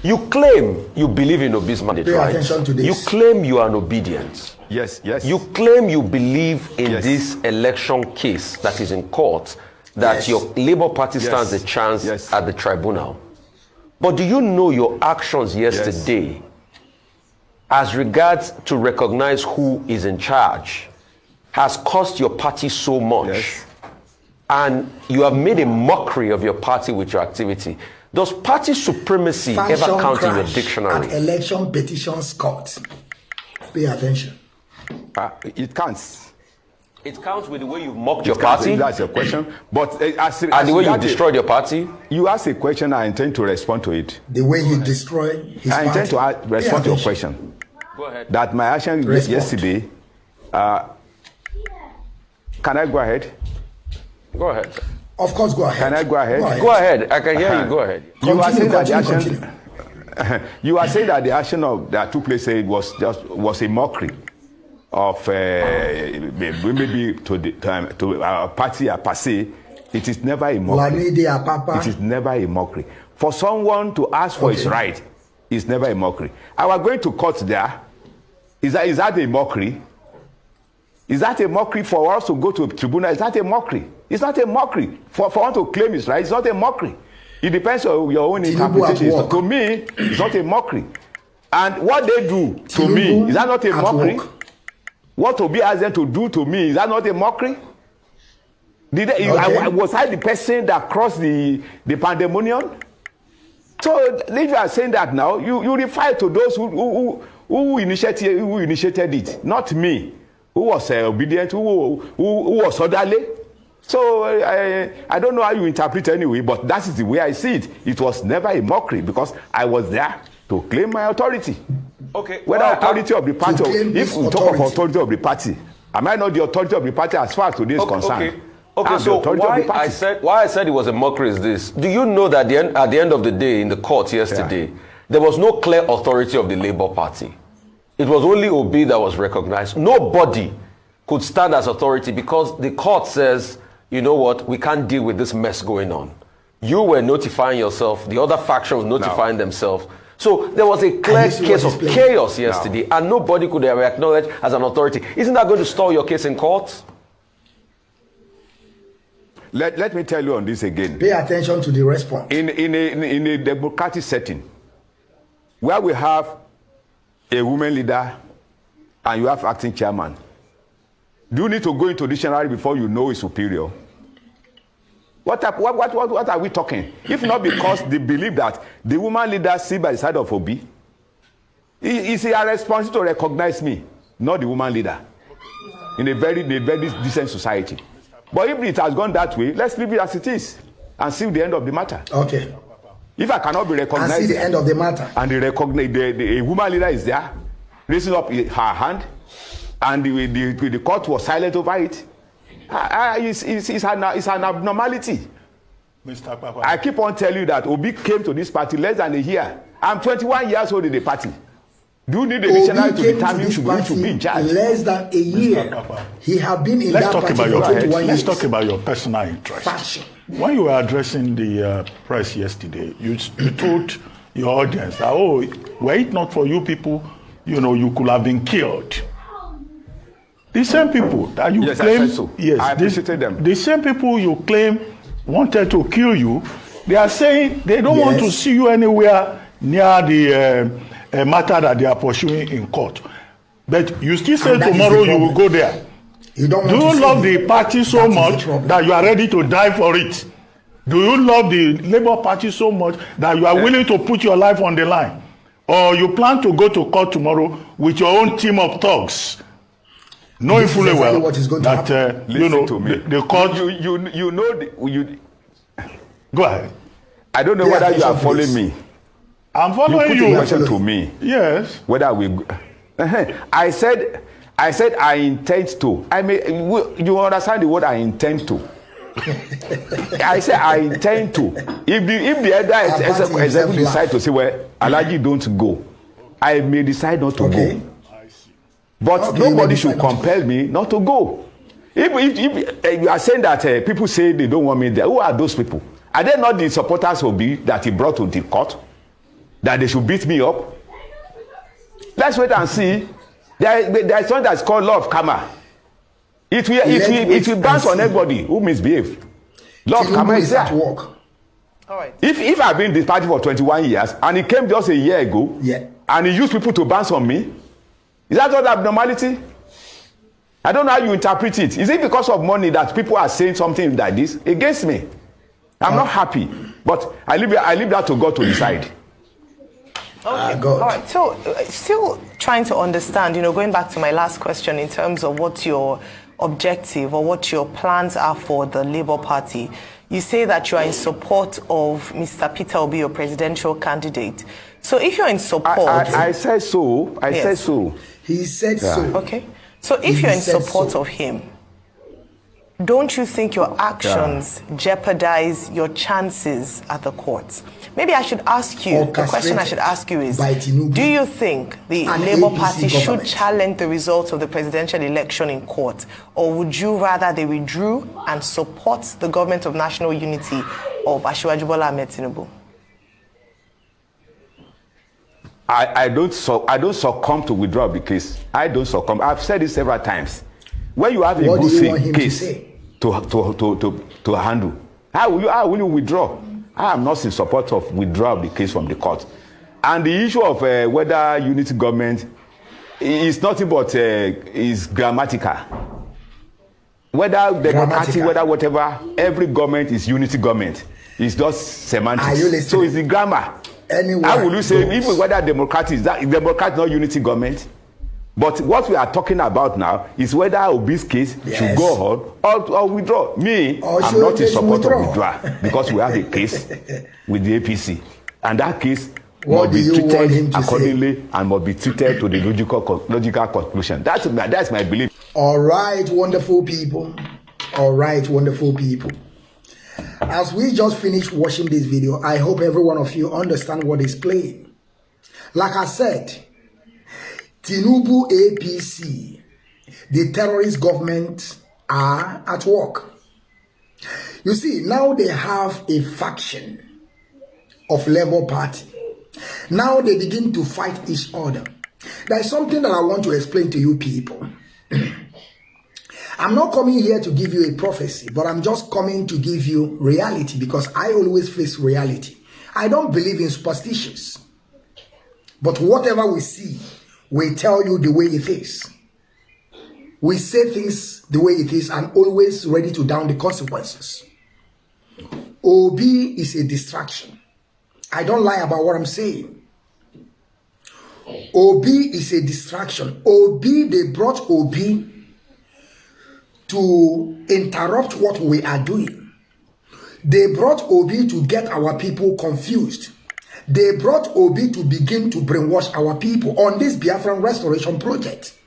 You claim you believe in Obi's mandate, Pay right? attention to this. You claim you are an obedient. Yes, yes. You claim you believe in Yes. this election case that is in court, that your Labour Party stands a chance at the tribunal. But do you know your actions yesterday as regards to recognize who is in charge has cost your party so much? Yes. And you have made a mockery of your party with your activity. Does party supremacy ever count in your dictionary? At election petitions court. Pay attention. It counts. It counts with the way you've mocked your party? That's your question. But and the way you destroyed your party? You ask a question, I intend to respond to it. The way he destroyed his party. I intend to respond to your question. Go ahead. That my action yesterday, can I go ahead? Go ahead. Of course, go ahead. Can I go ahead? Go ahead. I can hear you. Go ahead. You are saying that the action. You are saying that the action that took place was a mockery of maybe to our party per se. It is never a mockery. Lamidi, Apapa. It is never a mockery. For someone to ask for his right is never a mockery. I was going to court there. Is that a mockery? Is that a mockery for us to go to a tribunal? Is that a mockery? It's not a mockery. For one to claim his right, it's not a mockery. It depends on your own interpretation. To me, it's not a mockery. And what they do to me, is that not a mockery? What Obi asked them to do to me, is that not a mockery? Was I the person that crossed the pandemonium? So if you are saying that now, you refer to those who initiated it, not me, who was obedient, who was orderly. So I don't know how you interpret anyway, but that is the way I see it. It was never a mockery because I was there to claim my authority. Okay. Whether authority of the party, if we talk of authority of the party, am I not the authority of the party as far as today is concerned? Okay, so why I said it was a mockery is this. Do you know that at the end of the day in the court yesterday, there was no clear authority of the Labour Party. It was only Obi that was recognized. Nobody could stand as authority because the court says, you know what, we can't deal with this mess going on. You were notifying yourself, the other faction was notifying themselves. So there was a clear case of chaos yesterday, and nobody could ever acknowledge as an authority. Isn't that going to stall your case in court? Let me tell you on this again. Pay attention to the response. In a democratic setting, where we have a woman leader and you have acting chairman, do you need to go into dictionary before you know is superior? What are we talking? If not because they believe that the woman leader sit by the side of Obi, is a responsibility to recognize me, not the woman leader, in a very decent society. But if it has gone that way, let's leave it as it is and see the end of the matter. Okay. If I cannot be recognized, and see the end of the matter, and the woman leader is there, raising up her hand, and the court was silent over it, it's an abnormality. Mr. Apapa. I keep on telling you that Obi came to this party less than a year. I'm 21 years old in the party. Do you need a dictionary to determine who should be in charge? Less than a year. He have been in that party for 21 years. Let's talk about your personal interest. Fashion. When you were addressing the press yesterday, you told your audience that, oh, were it not for you people, you could have been killed. The same people that you claim, I said so. Yes, I appreciated them. The same people you claim wanted to kill you, they are saying they don't want to see you anywhere near the matter that they are pursuing in court. But you still say tomorrow you will go there. You don't Do you love the party so much that you are ready to die for it? Do you love the Labour Party so much that you are willing to put your life on the line? Or you plan to go to court tomorrow with your own team of thugs, knowing fully well that the court. You know Go ahead. I don't know whether you are following me. I'm following you. You put a question to me. Yes. Whether we. I said I intend to. You understand the word I intend to. I said I intend to. If the other executive decide to say, well, Alhaji don't go, I may decide not to go. But nobody should compel me not to go. If you are saying that people say they don't want me there, who are those people? Are they not the supporters of Obi that he brought to the court? that they should beat me up? Let's wait and see. There is something that's called law of karma. It will bounce on everybody who misbehave. Law of karma is there. Work. All right. If I've been in this party for 21 years and he came just a year ago, and he used people to bounce on me, is that not abnormality? I don't know how you interpret it. Is it because of money that people are saying something like this against me? I'm not happy, but I leave that to God to decide. Okay. All right. So, still trying to understand, going back to my last question in terms of what your objective or what your plans are for the Labour Party. You say that you are in support of Mr. Peter Obi, your presidential candidate. So, if you're in support, I said so. I said so. He said so. Okay. So, if you're in support of him, don't you think your actions jeopardize your chances at the courts? Maybe I should ask you, the question I should ask you is, do you think the Labour Party should challenge the results of the presidential election in court, or would you rather they withdrew and support the government of national unity of Asiwaju Bola Ahmed Tinubu? I don't succumb to withdraw the case. I don't succumb. I've said this several times. When you have a good case to handle, how will you withdraw? I am not in support of withdrawal of the case from the court. And the issue of whether unity government is nothing but is grammatical. Whether democratic, whether whatever, every government is unity government. It's just semantics. So it's the grammar. How will you say even whether democratic is democratic not unity government? But what we are talking about now is whether Obi's case should go on or withdraw. I'm not in support of withdrawal because we have a case with the APC. And that case must be treated accordingly and must be treated to the logical conclusion. That's my belief. All right, wonderful people. All right, wonderful people. As we just finished watching this video, I hope every one of you understand what is playing. Like I said, TINUBU APC, the terrorist government, are at work. You see, now they have a faction of Labour Party. Now they begin to fight each other. There is something that I want to explain to you people. I'm not coming here to give you a prophecy, but I'm just coming to give you reality because I always face reality. I don't believe in superstitions. But whatever we see, we tell you the way it is. We say things the way it is and always ready to down the consequences. Obi is a distraction. I don't lie about what I'm saying. Obi is a distraction. They brought Obi to interrupt what we are doing. They brought Obi to get our people confused. They brought Obi to begin to brainwash our people on this Biafran restoration project.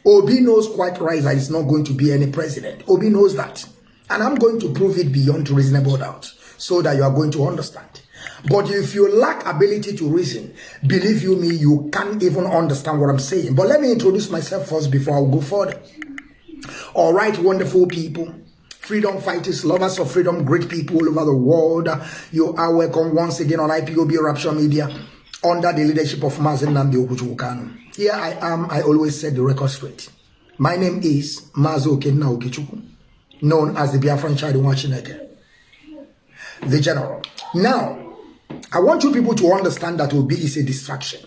Obi knows quite right that he's not going to be any president. Obi knows that. And I'm going to prove it beyond reasonable doubt so that you are going to understand. But if you lack ability to reason, believe you me, you can't even understand what I'm saying. But let me introduce myself first before I go further. All right, wonderful people. Freedom fighters, lovers of freedom, great people all over the world. You are welcome once again on IPOB Rapture Media under the leadership of Mazi Nnamdi Kanu. Here I am, I always set the record straight. My name is Mazi Okechukwu, known as the Biafran child in Wachineke, the general. Now, I want you people to understand that Obi is a distraction.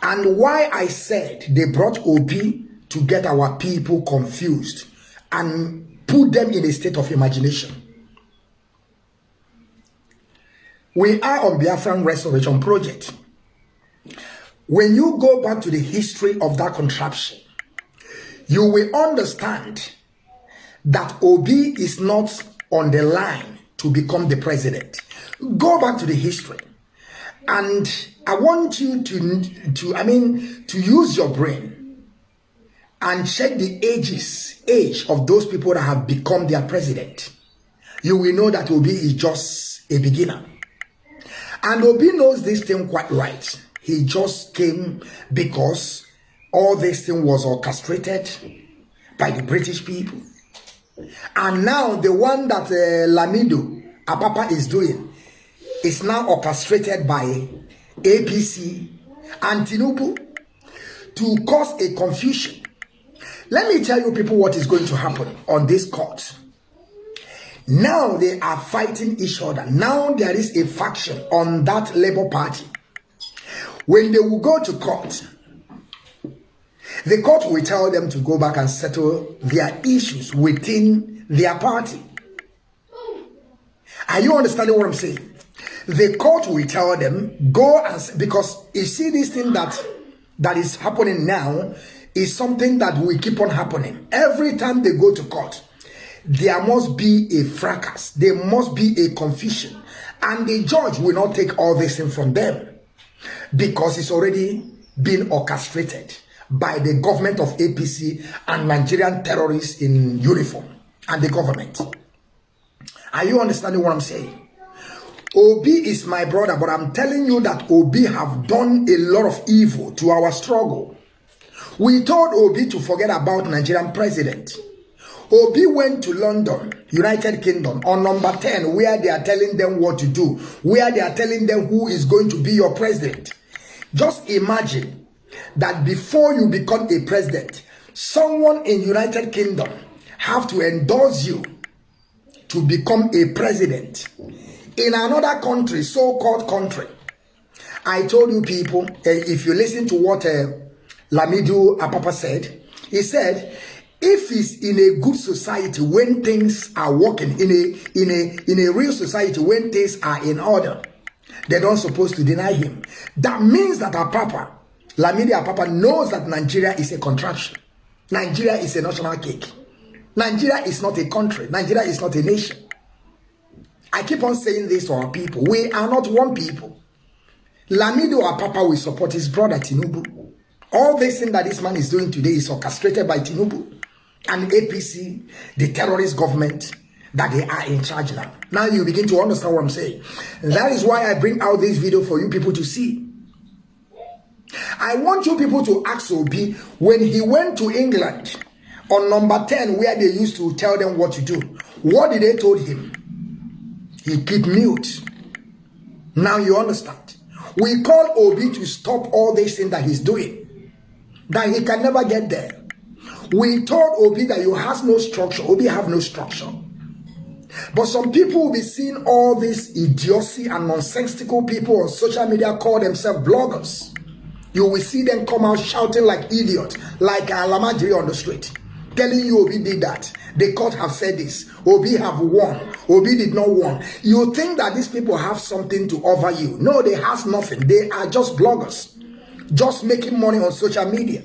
And why I said they brought Obi to get our people confused and put them in a state of imagination. We are on Biafran Restoration Project. When you go back to the history of that contraption, you will understand that Obi is not on the line to become the president. Go back to the history. And I want you to use your brain and check the age of those people that have become their president. You will know that Obi is just a beginner. And Obi knows this thing quite right. He just came because all this thing was orchestrated by the British people. And now the one that Lamidi, Apapa is doing, is now orchestrated by APC and TINUBU to cause a confusion. Let me tell you people what is going to happen on this court. Now they are fighting each other. Now there is a faction on that Labour Party. When they will go to court, the court will tell them to go back and settle their issues within their party. Are you understanding what I'm saying? The court will tell them, go and, because you see this thing that is happening now is something that will keep on happening. Every time they go to court, there must be a fracas. There must be a confusion. And the judge will not take all this thing from them because it's already been orchestrated by the government of APC and Nigerian terrorists in uniform and the government. Are you understanding what I'm saying? Obi is my brother, but I'm telling you that Obi have done a lot of evil to our struggle. We told Obi to forget about Nigerian president. Obi went to London, United Kingdom, on number 10, where they are telling them what to do, where they are telling them who is going to be your president. Just imagine that before you become a president, someone in United Kingdom have to endorse you to become a president in another country, so-called country. I told you people, if you listen to what Lamidi Apapa said, he said, if he's in a good society when things are working, in a real society when things are in order, they don't supposed to deny him. That means that Apapa, Lamidi Apapa knows that Nigeria is a contraption. Nigeria is a national cake. Nigeria is not a country. Nigeria is not a nation. I keep on saying this to our people. We are not one people. Lamidi Apapa will support his brother TINUBU. All this thing that this man is doing today is orchestrated by TINUBU and APC, the terrorist government that they are in charge now. Now you begin to understand what I'm saying. And that is why I bring out this video for you people to see. I want you people to ask Obi, when he went to England on number 10, where they used to tell them what to do, what did they told him? He keep mute. Now you understand. We call Obi to stop all this thing that he's doing, that he can never get there. We told Obi that you has no structure. Obi have no structure. But some people will be seeing all this idiocy and nonsensical people on social media call themselves bloggers. You will see them come out shouting like idiots, like Lamidi on the street, telling you Obi did that. The court have said this. Obi have won. Obi did not won. You think that these people have something to offer you. No, they have nothing. They are just bloggers, just making money on social media.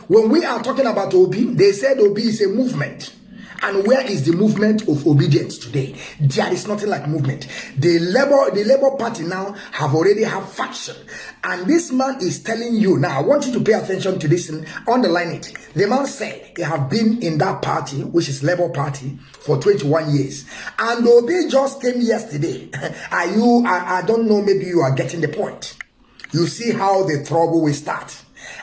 When we are talking about Obi, they said Obi is a movement. And where is the movement of obedience today? There is nothing like movement. The Labour Party now have already have faction. And this man is telling you now, I want you to pay attention to this and underline it. The man said he have been in that party, which is Labour Party, for 21 years. And Obi just came yesterday. I don't know, maybe you are getting the point. You see how the trouble will start.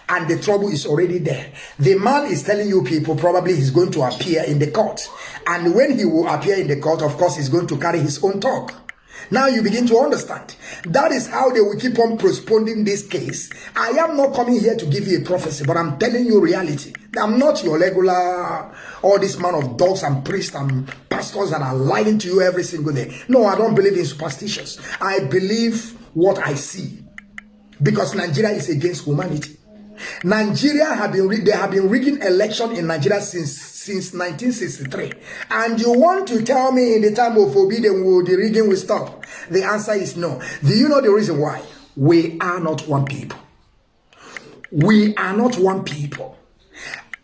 And the trouble is already there. The man is telling you people probably he's going to appear in the court. And when he will appear in the court, of course, he's going to carry his own talk. Now you begin to understand. That is how they will keep on postponing this case. I am not coming here to give you a prophecy, but I'm telling you reality. I'm not your regular, all this man of dogs and priests and pastors that are lying to you every single day. No, I don't believe in superstitions. I believe what I see. Because Nigeria is against humanity. Nigeria have been rigging election in Nigeria since 1963, and you want to tell me in the time of Obi the rigging will stop? The answer is no. Do you know the reason why? We are not one people. We are not one people,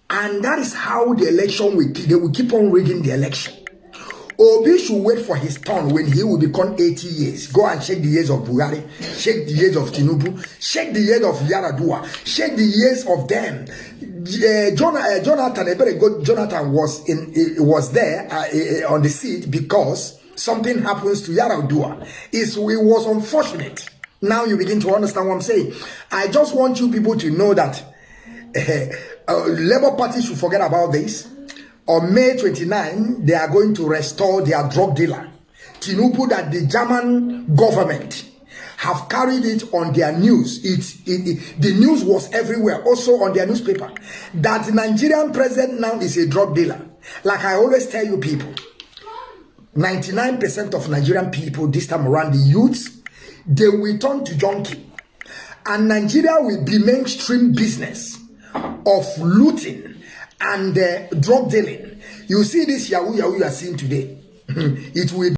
and that is how the election they will keep on rigging the election. Obi should wait for his turn when he will become 80 years. Go and check the years of Buhari, check the years of TINUBU, check the years of Yaradua, check the years of them. Jonathan was there on the seat because something happens to Yaradua. It was unfortunate. Now you begin to understand what I'm saying. I just want you people to know that Labour Party should forget about this. On May 29, they are going to restore their drug dealer. TINUBU that the German government have carried it on their news. The news was everywhere, also on their newspaper, that the Nigerian president now is a drug dealer. Like I always tell you people, 99% of Nigerian people this time around, the youths, they will turn to junkie. And Nigeria will be mainstream business of looting and drug dealing. You see this Yahoo you are seeing today. It will